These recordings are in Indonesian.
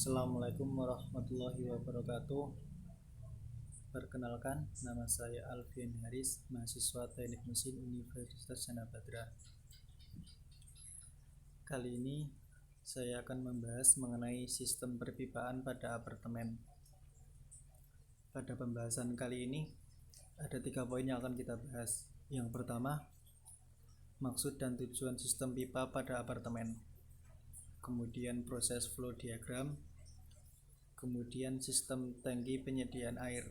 Assalamualaikum warahmatullahi wabarakatuh. Perkenalkan, nama saya Alfian Haris, mahasiswa Teknik Mesin Universitas Cenabadra. Kali ini saya akan membahas mengenai sistem perpipaan pada apartemen. Pada pembahasan kali ini ada 3 poin yang akan kita bahas. Yang pertama, maksud dan tujuan sistem pipa pada apartemen. Kemudian proses flow diagram, kemudian sistem tangki penyediaan air.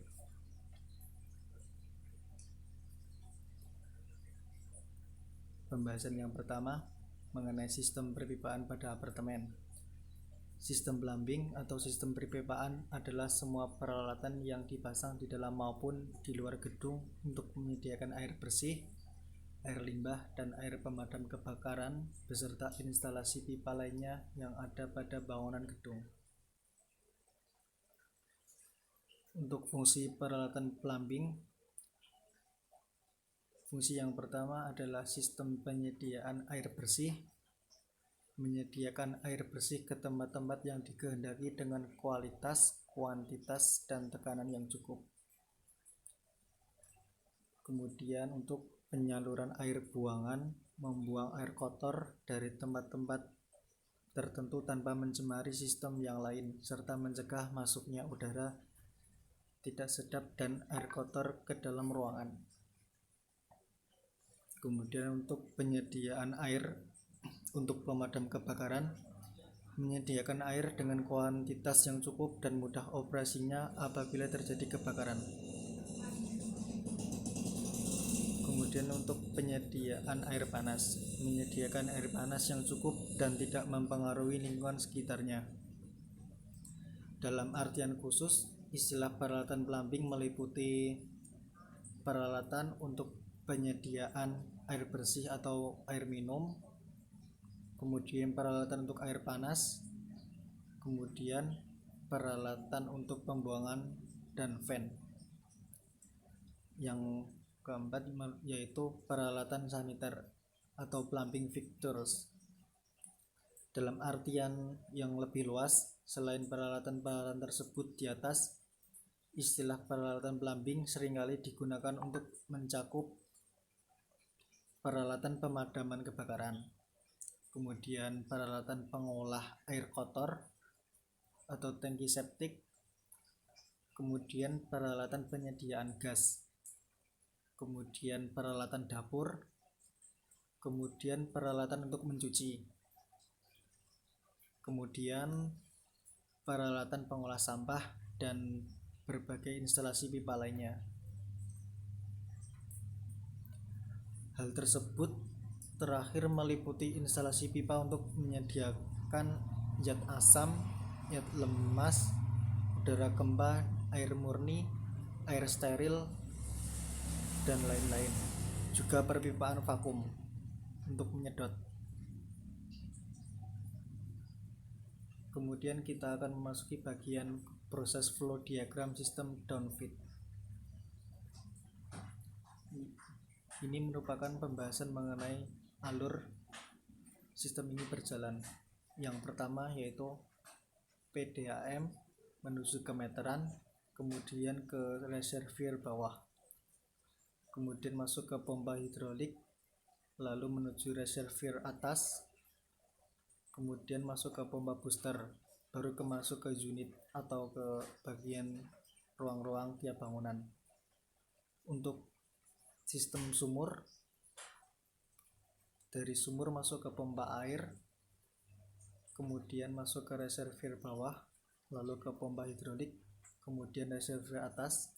Pembahasan yang pertama mengenai sistem perpipaan pada apartemen. Sistem plumbing atau sistem perpipaan adalah semua peralatan yang dipasang di dalam maupun di luar gedung untuk menyediakan air bersih, air limbah, dan air pemadam kebakaran beserta instalasi pipa lainnya yang ada pada bangunan gedung. Untuk fungsi peralatan plumbing, fungsi yang pertama adalah sistem penyediaan air bersih, menyediakan air bersih ke tempat-tempat yang dikehendaki dengan kualitas, kuantitas, dan tekanan yang cukup. Kemudian untuk penyaluran air buangan, membuang air kotor dari tempat-tempat tertentu tanpa mencemari sistem yang lain, serta mencegah masuknya udara tidak sedap dan air kotor ke dalam ruangan. Kemudian untuk penyediaan air untuk pemadam kebakaran, menyediakan air dengan kuantitas yang cukup dan mudah operasinya apabila terjadi kebakaran. Kemudian untuk penyediaan air panas, menyediakan air panas yang cukup dan tidak mempengaruhi lingkungan sekitarnya. Dalam artian khusus, istilah peralatan plumbing meliputi peralatan untuk penyediaan air bersih atau air minum, kemudian peralatan untuk air panas, kemudian peralatan untuk pembuangan dan fan. Yang keempat yaitu peralatan saniter atau plumbing fixtures. Dalam artian yang lebih luas, selain peralatan-peralatan tersebut di atas, istilah peralatan plumbing seringkali digunakan untuk mencakup peralatan pemadaman kebakaran, kemudian peralatan pengolah air kotor atau tangki septik, kemudian peralatan penyediaan gas, kemudian peralatan dapur, kemudian peralatan untuk mencuci, kemudian peralatan pengolah sampah, dan berbagai instalasi pipa lainnya. Hal tersebut terakhir meliputi instalasi pipa untuk menyediakan zat asam, zat lemas, udara gempa, air murni, air steril, dan lain-lain. Juga perpipaan vakum untuk menyedot. Kemudian kita akan memasuki bagian proses flow diagram sistem downfeed. Ini merupakan pembahasan mengenai alur sistem ini berjalan. Yang pertama yaitu PDAM menuju ke meteran, kemudian ke reservoir bawah, kemudian masuk ke pompa hidrolik, lalu menuju reservoir atas, kemudian masuk ke pompa booster, baru masuk ke unit atau ke bagian ruang-ruang tiap bangunan. Untuk sistem sumur, dari sumur masuk ke pompa air, kemudian masuk ke reservoir bawah, lalu ke pompa hidrolik, kemudian reservoir atas,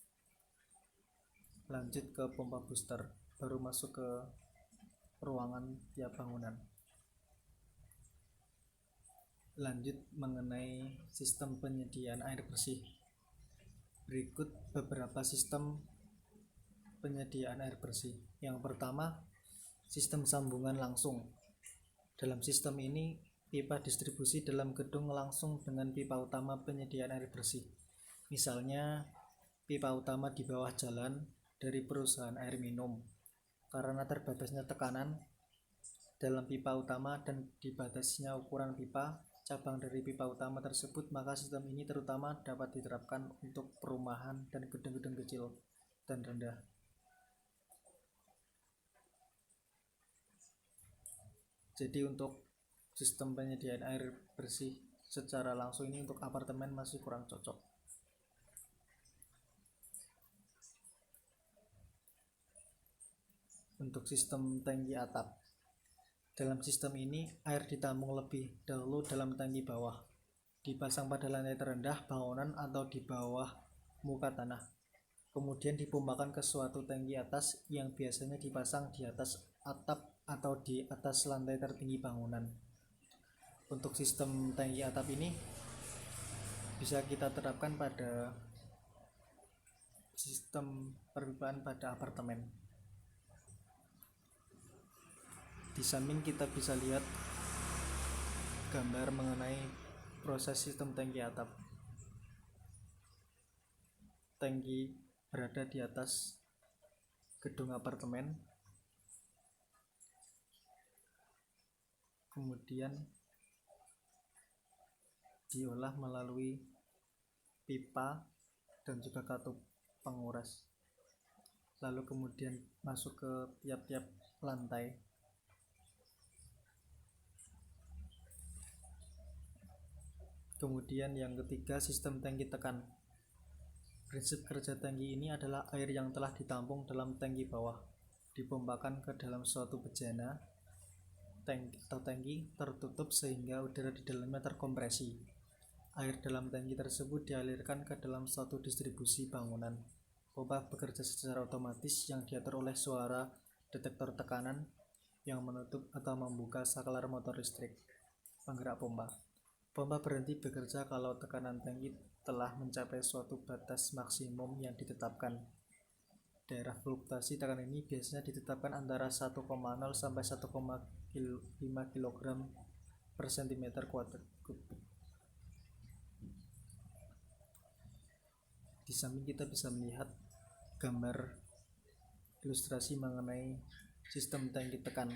lanjut ke pompa booster, baru masuk ke ruangan tiap bangunan. Lanjut mengenai sistem penyediaan air bersih. Berikut beberapa sistem penyediaan air bersih. Yang pertama, sistem sambungan langsung. Dalam sistem ini, pipa distribusi dalam gedung langsung dengan pipa utama penyediaan air bersih. Misalnya, pipa utama di bawah jalan dari perusahaan air minum. Karena terbatasnya tekanan dalam pipa utama dan dibatasnya ukuran pipa, cabang dari pipa utama tersebut, maka sistem ini terutama dapat diterapkan untuk perumahan dan gedung-gedung kecil dan rendah. Jadi untuk sistem penyediaan air bersih secara langsung ini untuk apartemen masih kurang cocok. Untuk sistem tangki atap, dalam sistem ini air ditampung lebih dahulu dalam tangki bawah, dipasang pada lantai terendah bangunan atau di bawah muka tanah, kemudian dipompakan ke suatu tangki atas yang biasanya dipasang di atas atap atau di atas lantai tertinggi bangunan. Untuk sistem tangki atap ini bisa kita terapkan pada sistem perpipaan pada apartemen. Di samping kita bisa lihat gambar mengenai proses sistem tangki atap. Tangki berada di atas gedung apartemen, kemudian diolah melalui pipa dan juga katup penguras, lalu kemudian masuk ke tiap-tiap lantai. Kemudian yang ketiga, sistem tangki tekan. Prinsip kerja tangki ini adalah air yang telah ditampung dalam tangki bawah dipompakan ke dalam suatu bejana tangki tertutup sehingga udara di dalamnya terkompresi. Air dalam tangki tersebut dialirkan ke dalam suatu distribusi bangunan. Pompa bekerja secara otomatis yang diatur oleh suara detektor tekanan yang menutup atau membuka saklar motor listrik penggerak pompa. Pompa berhenti bekerja kalau tekanan tangki telah mencapai suatu batas maksimum yang ditetapkan. Daerah fluktuasi tekanan ini biasanya ditetapkan antara 1,0 sampai 1,5 kg per cm kubik. Di samping kita bisa melihat gambar ilustrasi mengenai sistem tangki tekan.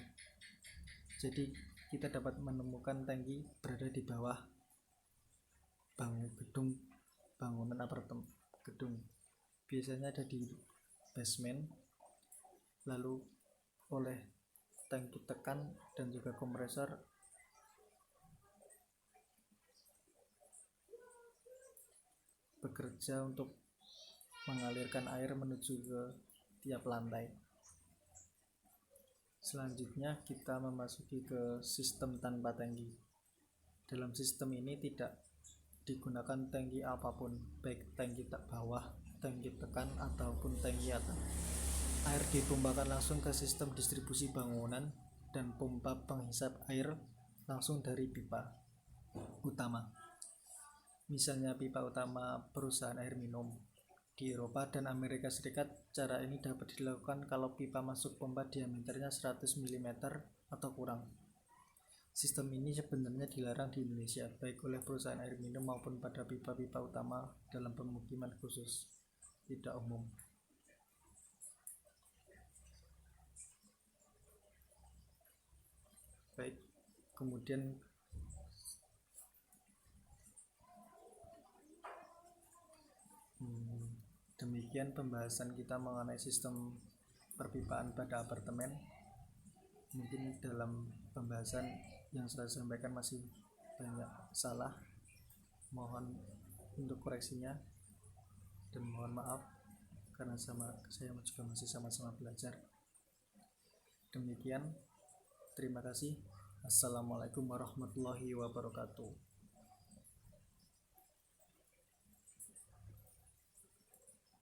Jadi kita dapat menemukan tangki berada di bawah gedung bangunan apartemen gedung, biasanya ada di basement, lalu oleh tangki tekan dan juga kompresor bekerja untuk mengalirkan air menuju ke tiap lantai. Selanjutnya kita memasuki ke sistem tanpa tangki. Dalam sistem ini tidak digunakan tangki apapun, baik tangki bawah, tangki tekan ataupun tangki atas. Air dipompakan langsung ke sistem distribusi bangunan dan pompa penghisap air langsung dari pipa utama. Misalnya pipa utama perusahaan air minum. Di Eropa dan Amerika Serikat, cara ini dapat dilakukan kalau pipa masuk pompa diameternya 100 mm atau kurang. Sistem ini sebenarnya dilarang di Indonesia, baik oleh perusahaan air minum maupun pada pipa-pipa utama dalam pemukiman khusus, tidak umum. Baik, kemudian demikian pembahasan kita mengenai sistem perpipaan pada apartemen. Mungkin dalam pembahasan yang saya sampaikan masih banyak salah, mohon untuk koreksinya dan mohon maaf karena saya juga masih sama-sama belajar. Demikian, terima kasih. Assalamualaikum warahmatullahi wabarakatuh.